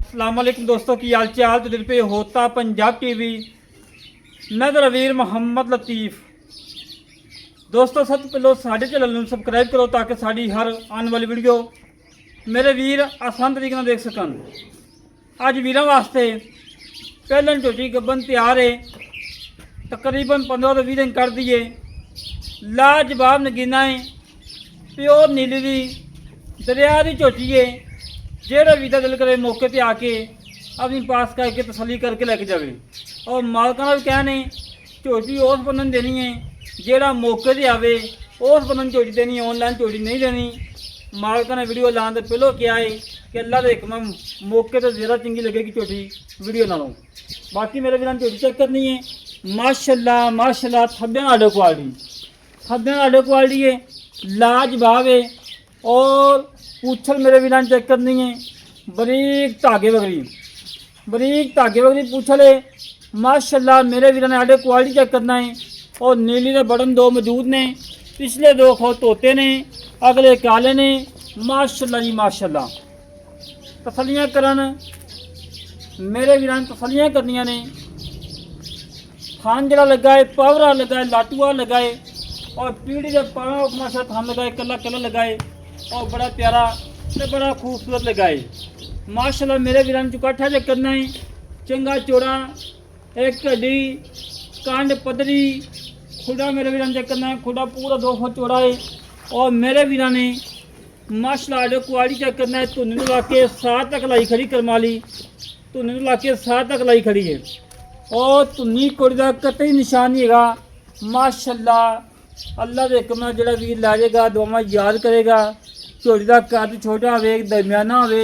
अस्सलाम वालेकुम दोस्तों की हाल चाल। तो दिल पे होता पंजाब टीवी, मैं तो रवीर मोहम्मद लतीफ़। दोस्तों सब पहले साढ़े चैनल में सबसक्राइब करो ताकि साड़ी हर आने वाली वीडियो मेरे वीर आसान तरीके ਨਾਲ देख सकन। अज वीरों वास्ते पहलन झोटी गब्बन तैयार है, तकरीबन 15 तो 20 दिन कर दिए। लाजवाब नगीना है, प्योर नीली दी दरिया की झोटी है। जेड़ा भी दिल करे मौके पर आके अपनी पास करके तसली करके लेके जाए। और मालका का भी कहने झोटी उस बंदे देनी है जेड़ा मौके पर आवे, उस बंदे झोटी देनी है, ऑनलाइन झोटी नहीं देनी। मालका ने वीडियो लाने से पहले क्या है कि अल्लाह के हुक्म मौके तो ज़्यादा चंगी लगेगी झोटी वीडियो नालों। बाकी मेरे भी झोटी चेक करनी है। माशाल्लाह माशाल्लाह थब्बे आडो क्वालिटी है, लाजवाब है। और पूछल मेरे भी चेक करनी है, बरीक धागे वगरी पूछल है। माशाल्लाह मेरे वीर ने आडे क्वालिटी चेक करना है। और नीली के बटन 2 मौजूद ने, पिछले 2 खो तोते ने, अगले काले ने। माशाल्लाह जी माशाल्लाह तसलियाँ करन मेरे वीर ने तसलियाँ करनिया ने। थान जरा लगाए, पावरा लगाए, लाटूआ लगाए और पीढ़ी के माशा थान लगाए, कला कला लगाए और बड़ा प्यारा तो बड़ा खूबसूरत लगाए। माशाल्लाह मेरे वीर ने चुकाठा चेक करना है। चंगा चौड़ा, एक हड्डी, कांड पदरी, खुदा मेरे वीर ने चेक करना है। खुदा पूरा 2 फुट चौड़ा है। और मेरे वीर ने माशाल्लाह आडो क्वालिटी चेक करना है। धुन ला के 7 तक लाई खड़ी करमाली, धुन ला के 7 तक लाई खड़ी है। और धुनी कुड़ी का कतई निशान नहीं है। माशाल्लाह अल्लाह के हुक्म नाल जिहड़ा वीर लै जाएगा दुआवां याद करेगा। झोटी का कद छोटा हो, दरमियाना हो,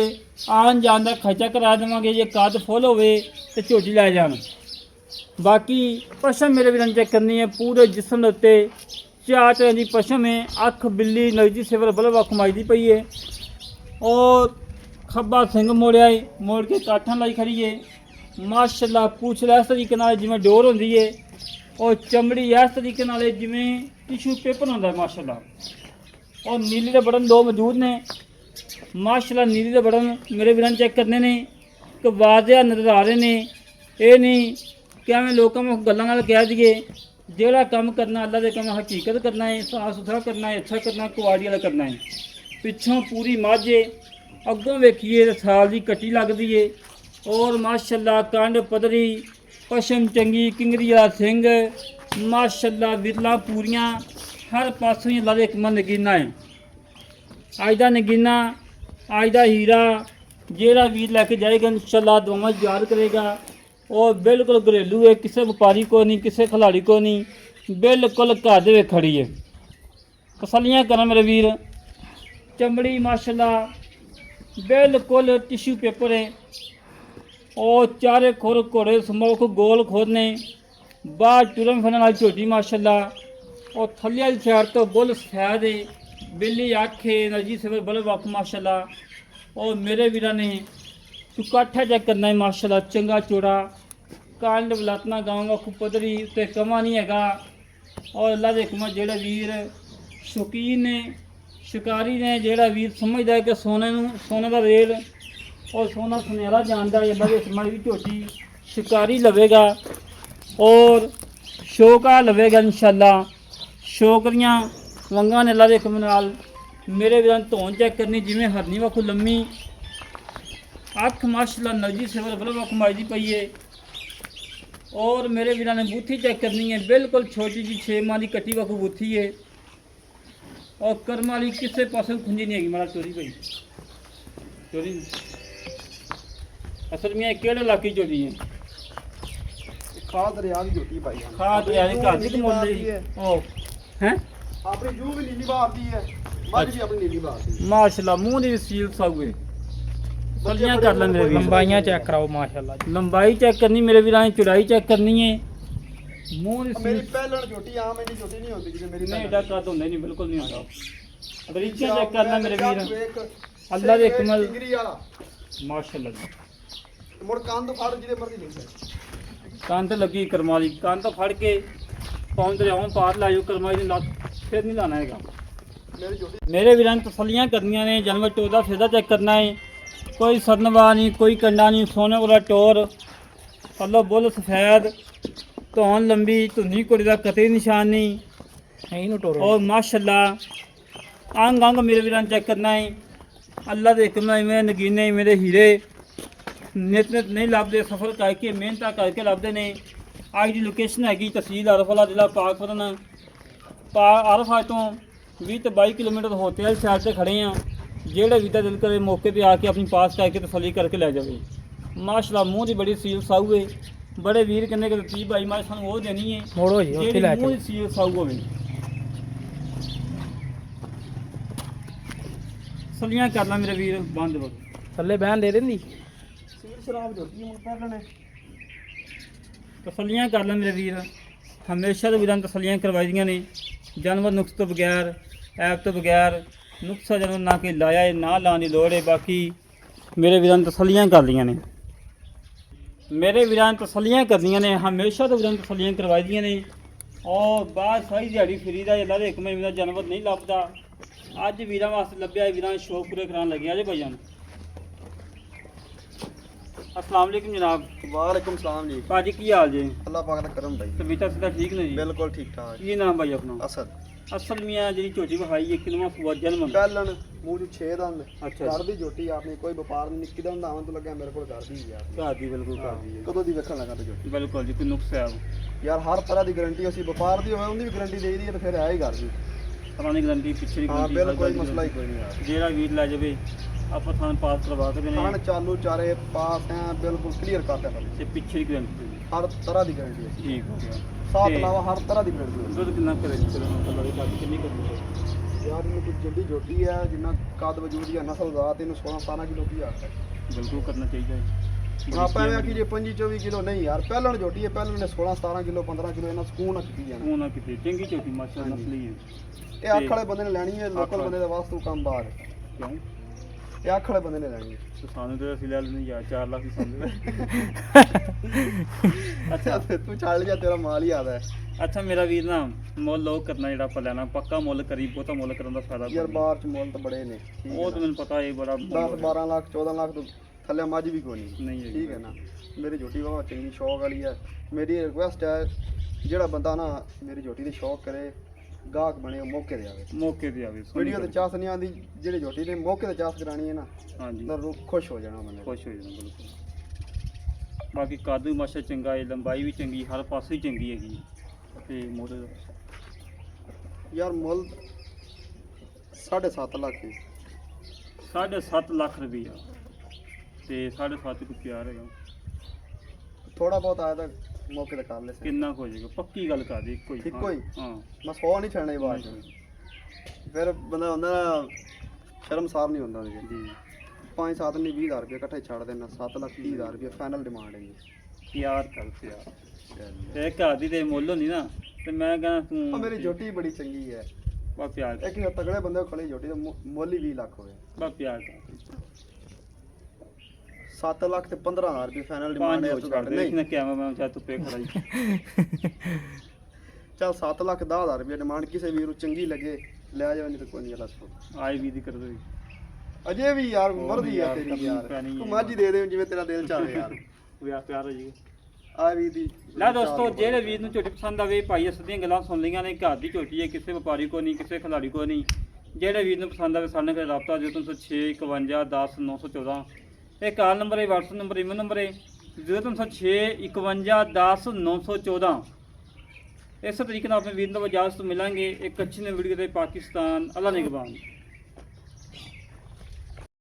आन जान का खर्चा करा देवांगे। जे कद फुल हो तो झोटी लै जान। बाकी पशम मेरे वीर चेक करनी है। पूरे जिसम के उत्ते 4 तरह की पशम है। अख बिल्ली नगदी सिवर बल्ब अख माजदी पई है। और खब्बा सिंह मोड़िया है, मोड़ के काठा लाई खड़ी है। माशाल्लाह पूछ इस तरीके जिमें डोर होंदी है और चमड़ी इस तरीके जिमें टिशू पेपर होंदा है। माशाल्लाह और नीली के बटन 2 मौजूद ने। माशाल्लाह नीली के बटन मेरे वीर चेक करने ने कि वाजिया नज़र आ रहे ने। ये नहीं कि हमें लोगों में गल्लां कह दिए। जोड़ा काम करना अल्लाह के काम हकीकत करना है, साफ सुथरा करना है, अच्छा करना, क्वालिटी वाला करना है। पिछों पूरी माझे, अगों वेखिए साल की कट्टी लगती है। और माशाल्लाह कांड पदरी, पशम चंगी, किंगरी वाला सिंह। माशाल्लाह विरला पूरियां हर पासों ही अल्लाह के हुक्म नगीना है। अज का नगीना, अज का हीरा जेड़ा वीर लैके जाएगा इंशाल्लाह दुआवां याद करेगा। और बिल्कुल घरेलू है, किसी व्यापारी को नहीं, किसी खिलाड़ी को नहीं, बिल्कुल घर दे खड़ी है। तसलियाँ करा मेरे वीर। चमड़ी माशाल्लाह बिल्कुल टिशू पेपर है। और चारे खुर घोड़े समोख गोल खोदने, बाहर टुरन फिरन वाली झोटी माशाल्लाह। और थल्ले वाली साइड तो बुल सफैद है, बिल्ली अख है, नरजी सिवर बल्ब अख माशाल्लाह। और मेरे वीर ने चुकाठा चेक करना है। माशाल्लाह चंगा चौड़ा, कांड बलातना गाँव अख पदरी उत्ते कमा नहीं है। और अल्लाह के हुक्म जेड़ा वीर शौकीन ने, शिकारी ने, जेड़ा वीर समझदा है कि सोने का रेल और सोना सुनहरा जानता है, अल्लाह के हुक्म भी झोटी शिकारी लवेगा और शौका लवेगा इंशाल्लाह। शौकरियाँ वंगा ने अल्लाह के हुक्म नाल। मेरे वीर धौन चेक करनी जिमें हरनी वाखू लम्मी, अख माशाल्लाह नरजी सिवर बल्ब अख माजदी पई है। और मेरे वीर ने बूथी चेक करनी है, बिल्कुल छोटी जी 6 माह की कट्टी वाखू बूथी है। और कर्म वाली किसी पास खुंजी नहीं हैगी। मारा चोरी पई चोरी असल में केड़े इलाके चोरी है? खाद दरिया की झोटी पाई है। खाद दरिया की घर की मुंडी ओ हैं अपनी जू भी नीली बारदी है, मझ भी अपनी नीली बारदी है। माशाल्लाह मुंह दी सील सागे सलियां कर लेंदे। लंबाइयां चेक कराओ माशाल्लाह। लंबाई चेक करनी मेरे वीर ने, चौड़ाई चेक करनी है। मुंह दी मेरी सील पहलन झोटी आम इन्नी झोटी नहीं होती जिसे मेरी नहीं एडा कद होंदा नहीं, बिल्कुल नहीं होता। बरीकियां चेक करना मेरे वीर अल्लाह दे हुक्म नाल। किंगरी वाला माशाल्लाह जी। मुड़ कंध फाड़ जिदे मर्जी नहीं सके। कंध लगी करमाली, कंध फड़ के पौंद दरियाओं पार ला जाओ। करमाली दी लत फिर नहीं लाना है। मेरी झोटी मेरे वीर ने तसलियां करनियां ने। जानवर टोदा फिरदा चेक करना है। ਕੋਈ ਸਦਨਵਾ ਨਹੀਂ, ਕੋਈ ਕੰਡਾ ਨਹੀਂ, ਸੋਨੇ ਵਾਲਾ ਟੋਰ, ਪੱਲੋ ਬੁੱਲ ਸਫੈਦ, ਧੌਣ ਲੰਬੀ, ਧੁੰਨੀ ਕੁੜੀ ਦਾ ਕਤੇ ਨਿਸ਼ਾਨ ਨਹੀਂ। ਇਹਨੂੰ ਟੋਰੋ ਔਰ ਮਾਸ਼ਾਅੱਲਾ ਅੰਗ ਅੰਗ ਮੇਰੇ ਵੀਰਾਂ ਚੈੱਕ ਕਰਨਾ ਹੈ। ਅੱਲਾ ਦੇ ਹੁਕਮ ਨਾਲ ਇਵੇਂ ਨਗੀਨੇ ਮੇਰੇ ਹੀਰੇ ਨਿਤ ਨਿਤ ਨਹੀਂ ਲੱਭਦੇ, ਸਫਰ ਕਰਕੇ ਮਿਹਨਤਾਂ ਕਰਕੇ ਲੱਭਦੇ ਨੇ। ਅੱਜ ਦੀ ਲੋਕੇਸ਼ਨ ਹੈਗੀ ਤਹਿਸੀਲ ਅਰਫਲਾ, ਜ਼ਿਲ੍ਹਾ ਪਾਕਪੁਰਨ। ਅਰਫਾ ਤੋਂ 20 ਤੋਂ 22 ਕਿਲੋਮੀਟਰ ਹੋਟਲ ਸਾਈਡ ਤੇ ਖੜੇ ਆ। ਜਿਹੜੇ ਵੀ ਦਾ ਦਿਲ ਕਰੇ ਮੌਕੇ ਤੇ ਆ ਕੇ ਆਪਣੀ ਪਾਸ ਕਰਕੇ ਤਸੱਲੀ ਕਰਕੇ ਲੈ ਜਾਵੇ। ਮਾਸ਼ਾਅੱਲਾ ਮੂੰਹ ਦੀ ਬੜੀ ਸੀਲ ਸਾਊ ਹੈ। ਬੜੇ ਵੀਰ ਕਹਿੰਦੇ ਕਿ 30 22 ਮਾਸ਼ ਸਾਨੂੰ ਉਹ ਦੇਣੀ ਹੈ ਮੋੜੋ ਜੀ ਉੱਥੇ ਜਿਹੜੀ ਲੈ ਮੂੰਹ ਕੇ ਦੀ ਸੀਲ ਸਾਊ ਹੋਵੇ। ਸਲੀਆਂ ਕਰ ਲਾ ਮੇਰੇ ਵੀਰ, ਬੰਦ ਵਕ ਥੱਲੇ ਬਹਿਣ ਦੇ ਦਿੰਦੀ। ਸੀਰ ਸ਼ਰਾਬ ਜੋਤੀ ਹੁਣ ਪਹਿਲਾਂ ਨੇ ਤਸੱਲੀਆਂ ਕਰ ਲੈ ਮੇਰੇ ਵੀਰ। ਹਮੇਸ਼ਾ ਦੇ ਵੀਰਾਂ ਨੂੰ ਤਸੱਲੀਆਂ ਕਰਵਾਈਆਂ ਨੇ। ਜਾਨਵਰ ਨੁਕਸ ਤੋਂ ਬਗੈਰ, ਐਪ ਤੋਂ ਬਗੈਰ, ਨੁਕਸਾ ਜਾਨਵਰ ਨਾ ਕੋਈ ਲਾਇਆ ਹੈ ਨਾ ਲਾਉਣ ਦੀ ਲੋੜ ਹੈ। ਬਾਕੀ ਮੇਰੇ ਵੀਰਾਂ ਨੂੰ ਤਸੱਲੀਆਂ ਕਰ ਲਈਆਂ ਨੇ। ਮੇਰੇ ਵੀਰਾਂ ਨੂੰ ਤਸੱਲੀਆਂ ਕਰਦੀਆਂ ਨੇ, ਹਮੇਸ਼ਾ ਤੋਂ ਵੀਰਾਂ ਨੂੰ ਤਸੱਲੀਆਂ ਕਰਵਾਈਆਂ ਨੇ। ਔਰ ਬਾਅਦ ਸਾਰੀ ਦਿਹਾੜੀ ਫਰੀ ਦਾ ਅੱਲਾ ਦੇ ਹੁਕਮ ਨਾਲ ਜਾਨਵਰ ਨਹੀਂ ਲੱਭਦਾ। ਅੱਜ ਵੀਰਾਂ ਵਾਸਤੇ ਲੱਭਿਆ ਹੈ, ਵੀਰਾਂ ਦੇ ਸ਼ੌਕ ਪੂਰੇ ਕਰਾਉਣ ਲੱਗਿਆ ਜੇ ਭਾਈਜਾਨ। अस्सलाम वालेकुम जनाब। ਵਾਲੇਕੁਮ ਸਲਾਮ ਜੀ। ਭਾਜੀ ਕੀ ਹਾਲ ਜੀ? ਅੱਲਾਹ ਪਾਕ ਦਾ ਕਰਮ ਭਾਈ। ਤਬੀਅਤ ਸਿੱਧਾ ਠੀਕ ਨੇ ਜੀ? ਬਿਲਕੁਲ ਠੀਕ ਠਾਕ। ਕੀ ਨਾਮ ਭਾਈ ਆਪਣਾ? ਅਸਦ ਅਸਲ ਮੀਆਂ ਜਿਹੜੀ ਝੋਟੀ ਵਿਖਾਈ ਇੱਕ ਨਵਾਂ ਸੂਆ ਜਨਮ। ਪਹਿਲਣ ਮੂੰਹ ਚ 6 ਦੰਦ ਅੱਛਾ ਘਰ ਦੀ ਝੋਟੀ ਆਪਣੀ ਕੋਈ ਵਪਾਰ ਨਹੀਂ, ਨਿੱਕੀ ਦੰਦ ਆਵਨ ਤੋਂ ਲੱਗਿਆ ਮੇਰੇ ਕੋਲ ਘਰ ਦੀ ਯਾਰ। ਘਰ ਦੀ ਬਿਲਕੁਲ ਘਰ ਦੀ ਹੈ। ਕਦੋਂ ਦੀ ਵੇਖਣ ਲੱਗਾ ਤੇ ਝੋਟੀ ਬਿਲਕੁਲ ਜੀ, ਕੋਈ ਨੁਕਸ ਹੈ ਯਾਰ ਹਰ ਤਰ੍ਹਾਂ ਦੀ ਗਾਰੰਟੀ ਅਸੀਂ ਵਪਾਰ ਦੀ ਹੋਵੇ ਉਹਦੀ ਵੀ ਗਾਰੰਟੀ ਦੇਈਦੀ ਹੈ ਤੇ ਫਿਰ ਹੈ ਹੀ ਘਰ ਦੀ। ਪੁਰਾਣੀ ਗਰੰਟੀ ਪਿੱਛੇ ਦੀ ਹਾਂ ਗਰੰਟੀ ਬਿਲਕੁਲ ਕੋਈ ਮਸਲਾ ਹੀ ਕੋਈ ਨਹੀਂ ਯਾਰ। ਜਿਹੜਾ ਵੀਰ ਲੈ ਜਾਵੇ ਆਪਾਂ ਤੁਹਾਨੂੰ ਪਾਸ ਕਰਵਾ ਕੇ ਦੇਣੇ ਖਾਣ ਚਾਲੂ ਚਾਰੇ ਪਾਸ ਹੈ ਬਿਲਕੁਲ ਕਲੀਅਰ ਕਰਤਾ ਭਾਈ। ਤੇ ਪਿੱਛੇ ਦੀ ਗਰੰਟੀ ਹਰ ਤਰ੍ਹਾਂ ਦੀ ਗਾਰੰਟੀ ਹੈ। ਠੀਕ ਹੋ ਗਿਆ। ਸਾਥ ਤੇ ਇਲਾਵਾ ਹਰ ਤਰ੍ਹਾਂ ਦੀ ਗਾਰੰਟੀ ਹੈ। ਦੁੱਧ ਕਿੰਨਾ ਕਰੇ ਚਲੋ ਮਤਲਬ ਇਹ ਬਾਕੀ ਕਿੰਨੀ ਕਰਦੀ ਹੈ? ਯਾਰ ਇਹਨੂੰ ਕੁਝ ਜਲਦੀ ਝੋਟੀ ਹੈ ਜਿੰਨਾ ਕੱਦ ਵਜੂਦ ਜਾਂ ਨਸਲ ਜ਼ਾਤ ਇਹਨੂੰ 16 17 ਕਿਲੋ ਕੀ ਆ ਬਿਲਕੁਲ ਕਰਨਾ ਚਾਹੀਦਾ ਹੈ। ਆਪਾਂ ਐਵੇਂ ਆਖੀ ਜੇ 25 24 ਕਿਲੋ ਨਹੀਂ ਯਾਰ। ਪਹਿਲਾਂ ਝੋਟੀ ਹੈ, ਪਹਿਲਾਂ ਨੇ 16 17 ਕਿਲੋ 15 ਕਿਲੋ ਇਹਨਾਂ ਸਕੂਨ ਨਾਲ ਕੀਤੀ ਜਾਣਾ। ਉਹ ਨਾ ਕਿਤੇ ਚੰਗੀ ਝੋਟੀ ਮਾਸ਼ਾ ਹਾਂਜੀ। ਨਸਲੀ ਹੈ। ਇਹ ਅੱਖ ਵਾਲੇ ਬੰਦੇ ਨੇ ਲੈਣੀ ਹੈ, ਲੋਕਲ ਬੰਦੇ ਦਾ ਵਾਸਤੂ ਕੰਮ ਬਾਹਰ ਹੈ। ਕਿਉਂ? ਇਹ ਅੱਖ ਵਾਲੇ ਬੰਦੇ ਨੇ ਲੈਣੀ ਹੈ। ਤੇ ਸਾਨੂੰ ਤੇ ਅਸੀਂ ਲੈ ਲੈਣੀ ਯਾਰ 4 ਲੱਖ ਦੀ ਸਾਨੂੰ। ਅੱਛਾ ਤੂੰ ਛੱਡ ਜਾ, ਤੇਰਾ ਮਾਲ ਹੀ ਆਦਾ ਹੈ ਅੱਛਾ ਮੇਰਾ ਵੀਰ ਨਾ ਮੁੱਲ ਲੋਕ ਕਰਨਾ ਜਿਹੜਾ ਆਪਾਂ ਲੈਣਾ ਪੱਕਾ ਮੁੱਲ ਕਰੀ, ਬਹੁਤਾ ਮੁੱਲ ਕਰਨ ਦਾ ਫਾਇਦਾ ਯਾਰ। ਕੋਈ ਬਾਹਰ ਚ ਮੁੱਲ ਤਾਂ ਬੜੇ ਨੇ। ਠੀਕ ਨਹੀਂ। ਉਹ ਹੈ ਤਾਂ ਮੈਨੂੰ ਪਤਾ ਹੈ ਬੜਾ 10 12 ਲੱਖ 14 ਲੱਖ ਤੋਂ ਥੱਲੇ ਮੱਝ ਵੀ ਕੋਈ ਨਹੀਂ। ਨਹੀਂ ਹੈਗੀ। ਠੀਕ ਹੈ ਨਾ। ਮੇਰੀ ਝੋਟੀ ਬਾਬਾ ਚੰਗੀ ਸ਼ੌਕ ਵਾਲੀ ਹੈ। ਮੇਰੀ ਰਿਕੁਐਸਟ ਹੈ ਜਿਹੜਾ ਬੰਦਾ ਨਾ ਮੇਰੀ ਝੋਟੀ ਦੀ ਸ਼ੌਕ ਕਰੇ ਗਾਹਕ ਬਣੇ ਉਹ ਮੌਕੇ ਤੇ ਆਵੇ। ਮੌਕੇ ਤੇ ਆਵੇ ਸੋਹਣੀ ਵੀਡੀਓ ਤੇ ਚਾਸ ਨਹੀਂ ਆਉਂਦੀ। ਜਿਹੜੀ ਝੋਟੀ ਨੇ ਮੌਕੇ ਤੇ ਚਾਸ ਕਰਾਣੀ ਹੈ ਨਾ ਹਾਂਜੀ ਤਾਂ ਰੂਹ ਖੁਸ਼ ਹੋ ਜਾਣਾ ਬੰਦੇ ਨੇ। ਖੁਸ਼ ਹੋ ਜਾਣਾ ਬਿਲਕੁਲ। ਬਾਕੀ ਕਾਦੂ ਮਾਸ਼ਾ ਚੰਗਾ ਹੈ, ਲੰਬਾਈ ਵੀ ਚੰਗੀ, ਹਰ ਪਾਸੇ ਹੀ ਚੰਗੀ ਹੈਗੀ। ਤੇ ਮੋਢੇ ਦਾ ਯਾਰ ਮੁੱਲ 7.5 ਲੱਖ ਹੀ। 7.5 ਲੱਖ ਰੁਪਈਆ ਤੇ 7.5 ਕੋਈ ਪਿਆਰ ਹੈਗਾ। ਥੋੜਾ ਬਹੁਤ ਆਇਆ ਤਾਂ ਮੌਕੇ ਤੇ ਕਰ ਲੈ ਸਹੀ। ਕਿੰਨਾ ਕੁ ਹੋ ਜਾਏਗਾ? ਪੱਕੀ ਗੱਲ ਕਰ ਦੇ ਇੱਕੋ ਹੀ। ਇੱਕੋ ਹੀ? ਹਾਂ ਮੈਂ 100 ਨਹੀਂ ਛੱਡਣਾ ਬਾਅਦ ਚ। ਫਿਰ ਬੰਦਾ ਹੁੰਦਾ ਨਾ ਸ਼ਰਮਸਾਰ ਨਹੀਂ ਹੁੰਦਾ ਜੀ। ਜੀ 5-7 ਨਹੀਂ 20,000 ਰੁਪਏ ਇਕੱਠੇ ਛੱਡ ਦੇਣਾ। 7,30,000 ਰੁਪਏ ਫਾਈਨਲ ਡਿਮਾਂਡ ਹੈ ਜੀ। ਪਿਆਰ ਕਰ ਪਿਆਰ। ਤੇ ਘਰ ਦੀ ਤੇ ਮੁੱਲ ਹੁੰਦੀ ਨਾ ਤੇ ਮੈਂ ਕਹਿੰਦਾ ਉਹ ਤੂੰ ਮੇਰੀ ਝੋਟੀ ਬੜੀ ਚੰਗੀ ਹੈ। ਬਸ ਪਿਆਰ ਕਰ, ਇੱਕ ਤਗੜੇ ਬੰਦੇ ਕੋਲ ਖੜੀ ਝੋਟੀ ਦਾ ਮੁੱਲ ਹੀ 20 ਲੱਖ ਹੋਵੇ। ਬਸ ਪਿਆਰ ਕਰ। 7 ਲੱਖ ਤੇ 15,000 ਰੁਪਏ ਫਾਈਨਲ ਡਿਮਾਂਡ ਹੈ। ਪੰਜ ਤੂੰ ਛੱਡ ਛੱਡ ਦੇ ਨਹੀਂ ਇਸਨੇ ਕਿਹਾ ਮੈਂ ਚਾਹ ਤੂੰ ਪੇ ਖੜਾ ਹੀ। ਚੱਲ 7 ਲੱਖ 10,000 ਰੁਪਏ ਡਿਮਾਂਡ ਕਿਸੇ ਵੀਰ ਨੂੰ ਚੰਗੀ ਲੱਗੇ ਲੈ ਜਾਵੇ, ਨਹੀਂ ਤਾਂ ਕੋਈ ਨਹੀਂ ਅਲਾ ਸੋ। ਆਈ ਵੀ ਦੀ ਕਰ ਦੋ ਅਜੇ ਵੀ ਯਾਰ ਹੋਰ ਮਰਦੀ ਯਾਰ, ਹੈ ਤੇਰੀ ਕਰਨੀ ਯਾਰ। ਪੈਣੀ ਤੂੰ ਹੈ। ਮੱਝ ਹੀ ਦੇ ਦੇ ਜਿਵੇਂ ਤੇਰਾ ਦਿਲ ਚਾਹੇ ਯਾਰ। ਵਿਆਹ ਪਿਆਰ ਹੋ ਜੀ। ਆ ਵੀ ਦੀ ਲੈ ਦੋਸਤੋ, ਜਿਹੜੇ ਵੀਰ ਨੂੰ ਝੋਟੀ ਪਸੰਦ ਆਵੇ ਭਾਈ ਇਸ ਦੀਆਂ ਗੱਲਾਂ ਸੁਣ ਲਈਆਂ ਨੇ। ਘਰ ਦੀ ਝੋਟੀ ਹੈ, ਕਿਸੇ ਵਪਾਰੀ ਕੋ ਨਹੀਂ, ਕਿਸੇ ਖਿਲਾੜੀ ਕੋ ਨਹੀਂ। ਜਿਹੜੇ ਵੀਰ ਨੂੰ ਪਸੰਦ ਆਵੇ ਸਾਡੇ ਨਾਲ ਰਾਬਤਾ ਜੋ 306 51 10 914। ਇਹ ਕਾਲ ਨੰਬਰ ਹੈ, WhatsApp ਨੰਬਰ, ਈਮੇਲ ਨੰਬਰ ਹੈ 0306 51 10 914। ਇਸੇ ਤਰੀਕੇ ਨਾਲ ਆਪਣੇ ਵੀਰ ਨੂੰ ਇਜਾਜ਼ਤ ਮਿਲਾਂਗੇ ਇੱਕ ਅੱਛੀ ਨਵੀਂ ਵੀਡੀਓ ਦੇ। ਪਾਕਿਸਤਾਨ ਅੱਲਾ ਨਿਗਹਬਾਨ।